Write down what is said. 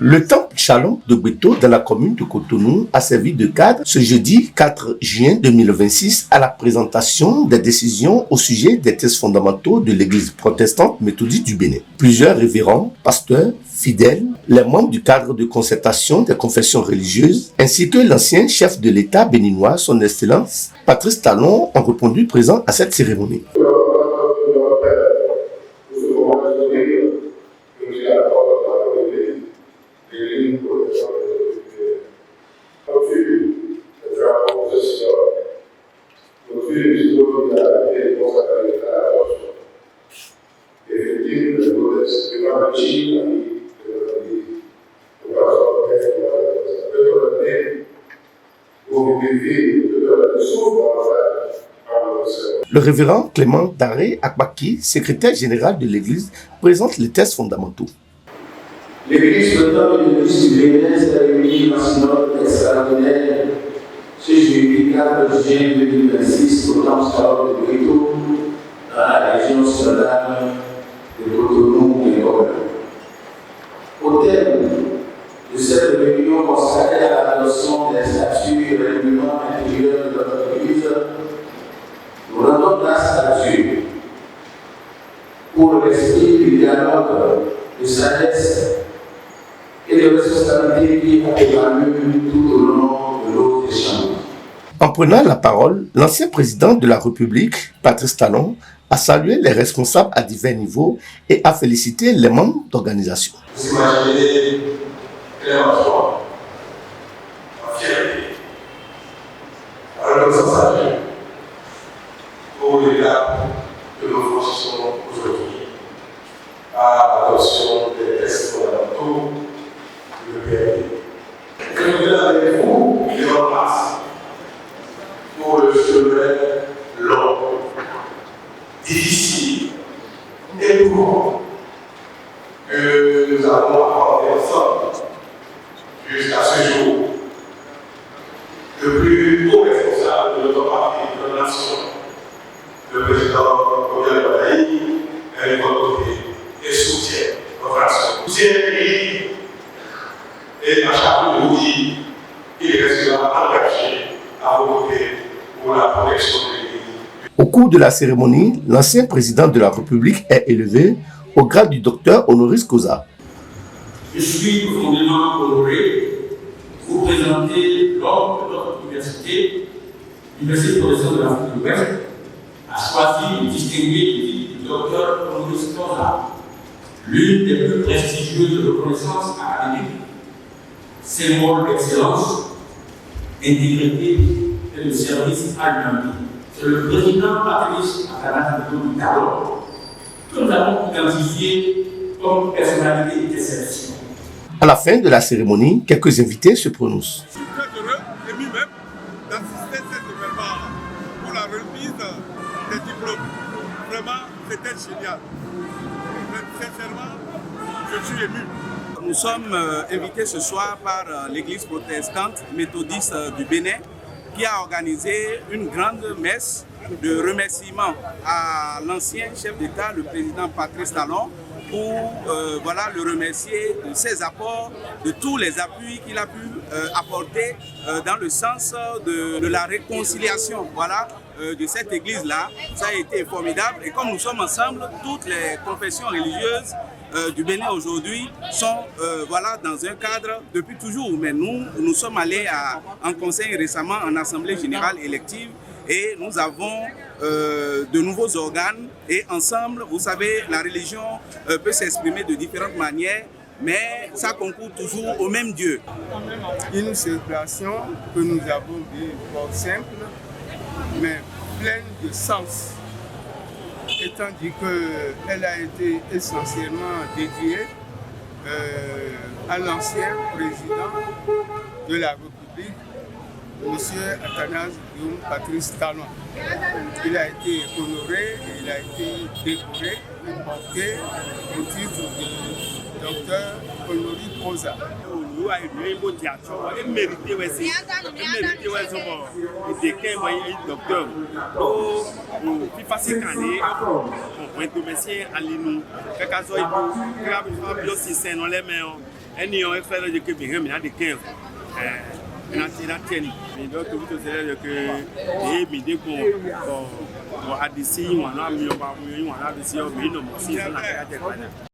Le temple Shalom de Gbeto dans la commune de Cotonou a servi de cadre ce jeudi 4 juin 2026 à la présentation des décisions au sujet des textes fondamentaux de l'église protestante méthodiste du Bénin. Plusieurs révérends, pasteurs, fidèles, les membres du cadre de concertation des confessions religieuses, ainsi que l'ancien chef de l'État béninois, son Excellence Patrice Talon, ont répondu présents à cette cérémonie. Le révérend Clément Daré Akbaki, secrétaire général de l'Église, présente les textes fondamentaux. L'Église méthodiste du Bénin s'est réunie dans un synode extraordinaire ce jeudi 4 juin 2026 au temple Shalom de Gbeto, dans la région synodale de Cotonou et Goma. Au terme de cette réunion consacrée à l'adoption des statuts et règlements intérieurs de notre Église, nous rendons grâce à Dieu pour l'esprit du dialogue, de sagesse et de responsabilité qui a évalué tout au long de nos échanges. En prenant la parole, l'ancien président de la République, Patrice Talon, a salué les responsables à divers niveaux et a félicité les membres d'organisation. Vous imaginez clairement en fierté, en reconnaissance pour l'étape que nous franchissons aujourd'hui à l'adoption des textes fondamentaux de l'EPRD. Je reviens avec vous et en place pour le chemin long, difficile, éprouvant que nous avons affronté ensemble jusqu'à ce jour. Le plus haut responsable de notre parti, de notre nation, le président Obiang Badaï, est de votre côté et soutient votre action. Soutient et à chaque vous dit qu'il restera engagé à vos côtés pour la protection de l'Église. Au cours de la cérémonie, l'ancien président de la République est élevé au grade du docteur honoris causa. Je suis profondément honoré de vous présenter l'homme de notre université, l'Université protestante de l'Afrique de l'Ouest, a choisi de distinguer le titre du docteur honoris causa, l'une des plus prestigieuses reconnaissances académiques, symbole d'excellence, d'intégrité et de service à l'humanité. C'est le président Patrice Talon que nous avons identifié comme personnalité d'exception. À la fin de la cérémonie, quelques invités se prononcent. Je suis très heureux et lui-même d'assister à cet événement pour la remise des diplômes. Vraiment, c'était génial. Sincèrement, je suis ému. Nous sommes invités ce soir par l'église protestante méthodiste du Bénin qui a organisé une grande messe de remerciement à l'ancien chef d'État, le président Patrice Talon, pour le remercier de ses apports, de tous les appuis qu'il a pu apporter dans le sens de la réconciliation de cette église-là. Ça a été formidable et comme nous sommes ensemble, toutes les confessions religieuses du Bénin aujourd'hui sont dans un cadre depuis toujours. Mais nous sommes allés en conseil récemment en assemblée générale élective et nous avons de nouveaux organes et ensemble, vous savez, la religion peut s'exprimer de différentes manières, mais ça concourt toujours au même Dieu. Une célébration que nous avons vue fort simple, mais pleine de sens, étant dit qu'elle a été essentiellement dédiée à l'ancien président de la République, M. Athanase Guillaume Patrice Talon. Il a été honoré et il a été décoré et porté au titre de docteur honoris causa. Any on fait le que bien mais de 15 na tieni mais donc tout c'est que et mi de ko adisi wọn na mi o ba mu yin wọn na adisi o mi no mo si na ka te